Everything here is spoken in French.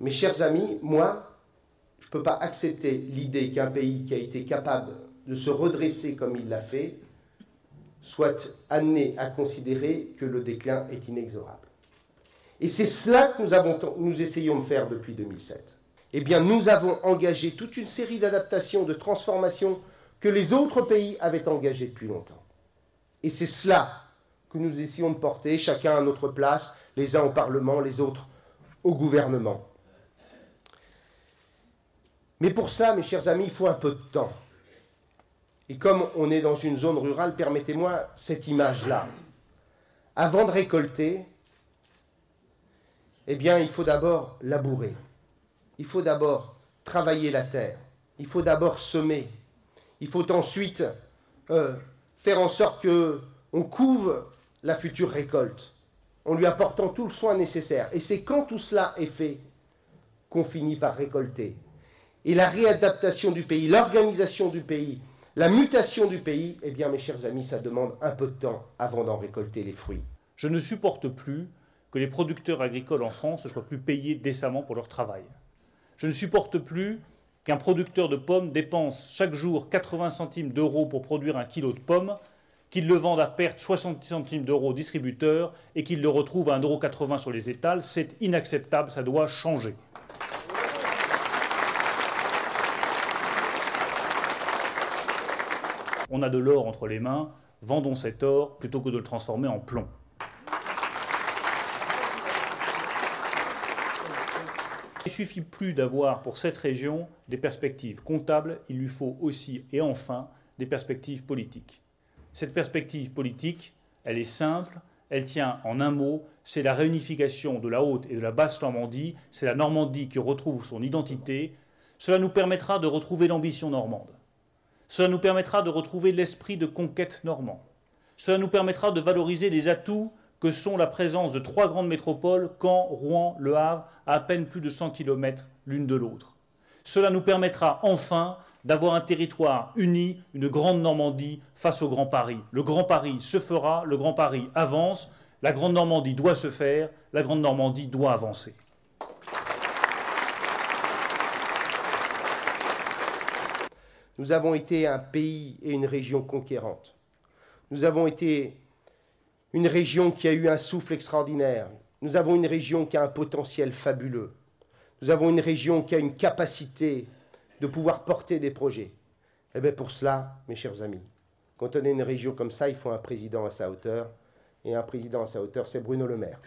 mes chers amis, moi, je ne peux pas accepter l'idée qu'un pays qui a été capable de se redresser comme il l'a fait soit amené à considérer que le déclin est inexorable. Et c'est cela que nous essayons de faire depuis 2007. Eh bien, nous avons engagé toute une série d'adaptations, de transformations que les autres pays avaient engagées depuis longtemps. Et c'est cela que nous essayons de porter, chacun à notre place, les uns au Parlement, les autres au gouvernement. Mais pour ça, mes chers amis, il faut un peu de temps. Et comme on est dans une zone rurale, permettez-moi cette image-là. Avant de récolter, eh bien, il faut d'abord labourer. Il faut d'abord travailler la terre. Il faut d'abord semer. Il faut ensuite faire en sorte qu'on couve la future récolte, en lui apportant tout le soin nécessaire. Et c'est quand tout cela est fait qu'on finit par récolter. Et la réadaptation du pays, l'organisation du pays, la mutation du pays, eh bien, mes chers amis, ça demande un peu de temps avant d'en récolter les fruits. Je ne supporte plus que les producteurs agricoles en France ne soient plus payés décemment pour leur travail. Je ne supporte plus qu'un producteur de pommes dépense chaque jour 80 centimes d'euros pour produire un kilo de pommes, qu'il le vende à perte 60 centimes d'euros au distributeur et qu'il le retrouve à 1,80 € sur les étals. C'est inacceptable, ça doit changer. On a de l'or entre les mains, vendons cet or plutôt que de le transformer en plomb. Il ne suffit plus d'avoir pour cette région des perspectives comptables, il lui faut aussi et enfin des perspectives politiques. Cette perspective politique, elle est simple, elle tient en un mot, c'est la réunification de la Haute et de la Basse Normandie, c'est la Normandie qui retrouve son identité. Cela nous permettra de retrouver l'ambition normande. Cela nous permettra de retrouver l'esprit de conquête normand. Cela nous permettra de valoriser les atouts que sont la présence de 3 grandes métropoles, Caen, Rouen, Le Havre, à peine plus de 100 km l'une de l'autre. Cela nous permettra enfin d'avoir un territoire uni, une grande Normandie face au Grand Paris. Le Grand Paris se fera, le Grand Paris avance, la Grande Normandie doit se faire, la Grande Normandie doit avancer. Nous avons été un pays et une région conquérante. Nous avons été une région qui a eu un souffle extraordinaire. Nous avons une région qui a un potentiel fabuleux. Nous avons une région qui a une capacité de pouvoir porter des projets. Eh bien pour cela, mes chers amis, quand on est une région comme ça, il faut un président à sa hauteur. Et un président à sa hauteur, c'est Bruno Le Maire.